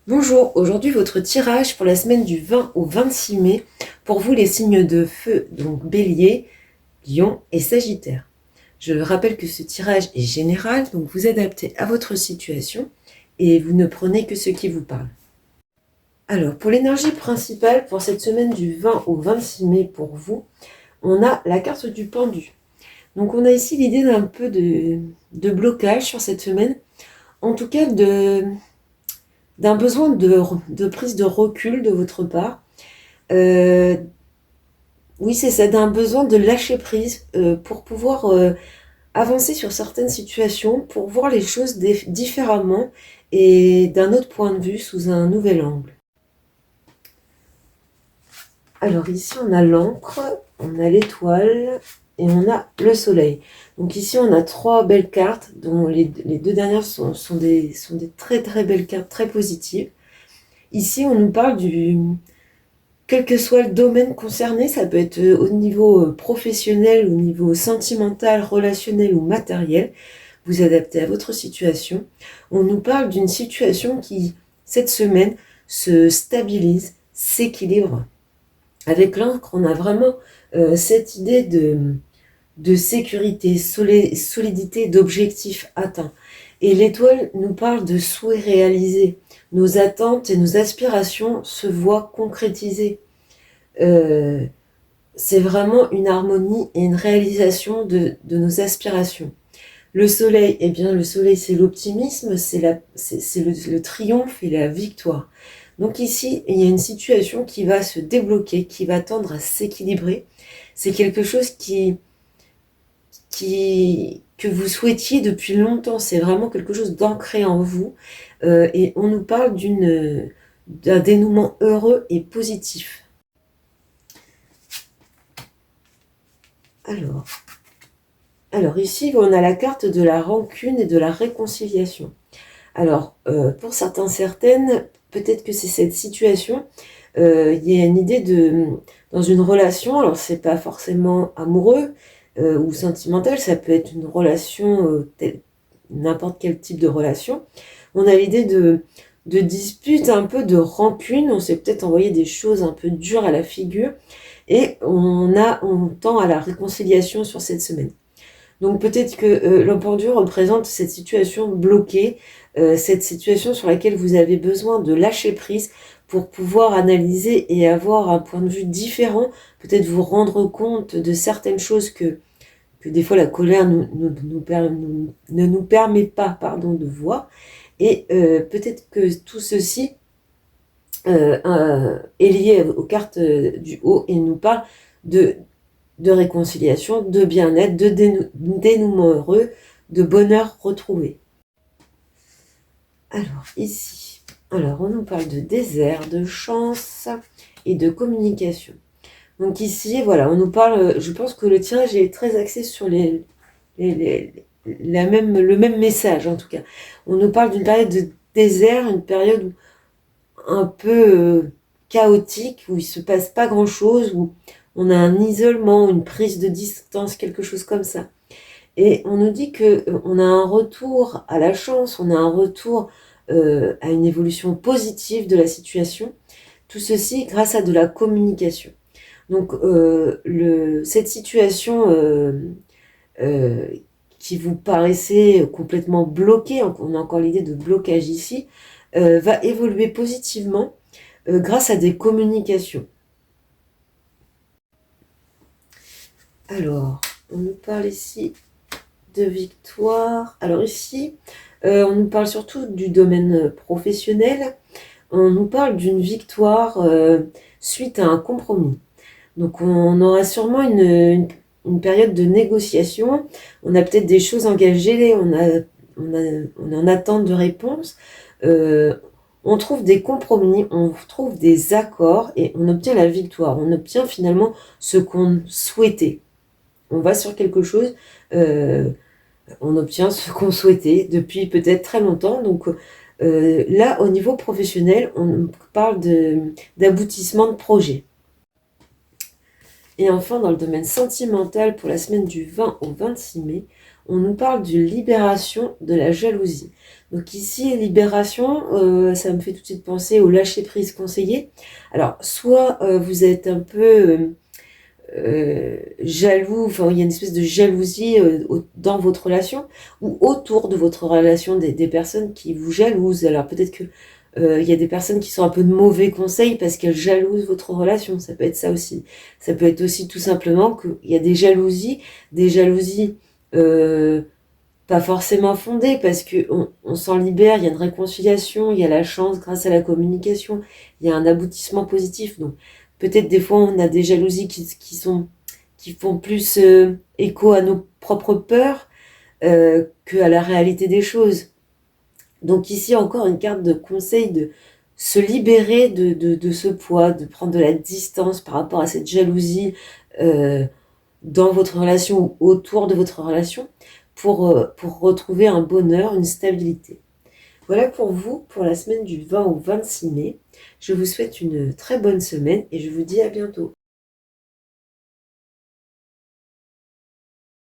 Bonjour, aujourd'hui votre tirage pour la semaine du 20 au 26 mai, pour vous les signes de feu, donc Bélier, Lion et Sagittaire. Je rappelle que ce tirage est général, donc vous adaptez à votre situation et vous ne prenez que ce qui vous parle. Alors, pour l'énergie principale pour cette semaine du 20 au 26 mai pour vous, on a la carte du pendu. Donc on a ici l'idée d'un peu de blocage sur cette semaine, en tout cas d'un besoin de prise de recul de votre part. Oui, c'est ça, d'un besoin de lâcher prise pour pouvoir avancer sur certaines situations, pour voir les choses différemment et d'un autre point de vue, sous un nouvel angle. Alors ici, on a l'encre, on a l'étoile et on a le soleil. Donc ici, on a trois belles cartes, dont les deux dernières sont des très très belles cartes, très positives. Ici, on nous parle quel que soit le domaine concerné, ça peut être au niveau professionnel, au niveau sentimental, relationnel ou matériel, vous adaptez à votre situation. On nous parle d'une situation qui, cette semaine, se stabilise, s'équilibre. Avec l'encre, on a vraiment cette idée de sécurité, solidité, d'objectifs atteints. Et l'étoile nous parle de souhaits réalisés. Nos attentes et nos aspirations se voient concrétisées. C'est vraiment une harmonie et une réalisation de nos aspirations. Le soleil, eh bien, le soleil, c'est l'optimisme, c'est le triomphe et la victoire. Donc ici, il y a une situation qui va se débloquer, qui va tendre à s'équilibrer. C'est quelque chose que vous souhaitiez depuis longtemps. C'est vraiment quelque chose d'ancré en vous. Et on nous parle d'un dénouement heureux et positif. Alors ici, on a la carte de la rancune et de la réconciliation. Alors, pour certaines, peut-être que c'est cette situation. Il y a une idée dans une relation, alors c'est pas forcément amoureux ou sentimental, ça peut être une relation, n'importe quel type de relation. On a l'idée de dispute, un peu de rancune, on s'est peut-être envoyé des choses un peu dures à la figure, et on tend à la réconciliation sur cette semaine. Donc peut-être que l'empendu représente cette situation bloquée, cette situation sur laquelle vous avez besoin de lâcher prise pour pouvoir analyser et avoir un point de vue différent, peut-être vous rendre compte de certaines choses que des fois la colère ne nous permet pas, de voir. Et peut-être que tout ceci est lié aux cartes du haut et nous parle de réconciliation, de bien-être, de dénouement heureux, de bonheur retrouvé. Alors ici, on nous parle de désert, de chance et de communication. Donc ici, voilà, on nous parle, je pense que le tirage est très axé sur le même message en tout cas. On nous parle d'une période de désert, une période un peu chaotique, où il se passe pas grand-chose, où on a un isolement, une prise de distance, quelque chose comme ça. Et on nous dit qu'on a un retour à la chance, on a un retour à une évolution positive de la situation. Tout ceci grâce à de la communication. Donc cette situation qui vous paraissait complètement bloquée, on a encore l'idée de blocage ici, va évoluer positivement grâce à des communications. Alors, on nous parle ici de victoire. Alors ici, on nous parle surtout du domaine professionnel. On nous parle d'une victoire suite à un compromis. Donc on aura sûrement une période de négociation. On a peut-être des choses engagées, on est en attente de réponse. On trouve des compromis, on trouve des accords et on obtient la victoire. On obtient finalement ce qu'on souhaitait. On va sur quelque chose, on obtient ce qu'on souhaitait depuis peut-être très longtemps. Donc là, au niveau professionnel, on parle d'aboutissement de projet. Et enfin, dans le domaine sentimental, pour la semaine du 20 au 26 mai, on nous parle d'une libération de la jalousie. Donc ici, libération, ça me fait tout de suite penser au lâcher-prise conseillé. Alors, soit vous êtes un peu jaloux, enfin il y a une espèce de jalousie dans votre relation ou autour de votre relation des personnes qui vous jalousent. Alors peut-être que il y a des personnes qui sont un peu de mauvais conseils parce qu'elles jalousent votre relation, ça peut être ça aussi. Ça peut être aussi tout simplement qu'il y a des jalousies euh, pas forcément fondées parce que on s'en libère, il y a une réconciliation, il y a la chance grâce à la communication, il y a un aboutissement positif. Donc peut-être des fois on a des jalousies qui font plus écho à nos propres peurs que à la réalité des choses. Donc ici encore une carte de conseil de se libérer de ce poids, de prendre de la distance par rapport à cette jalousie euh, dans votre relation ou autour de votre relation pour retrouver un bonheur, une stabilité. Voilà pour vous pour la semaine du 20 au 26 mai. Je vous souhaite une très bonne semaine et je vous dis à bientôt.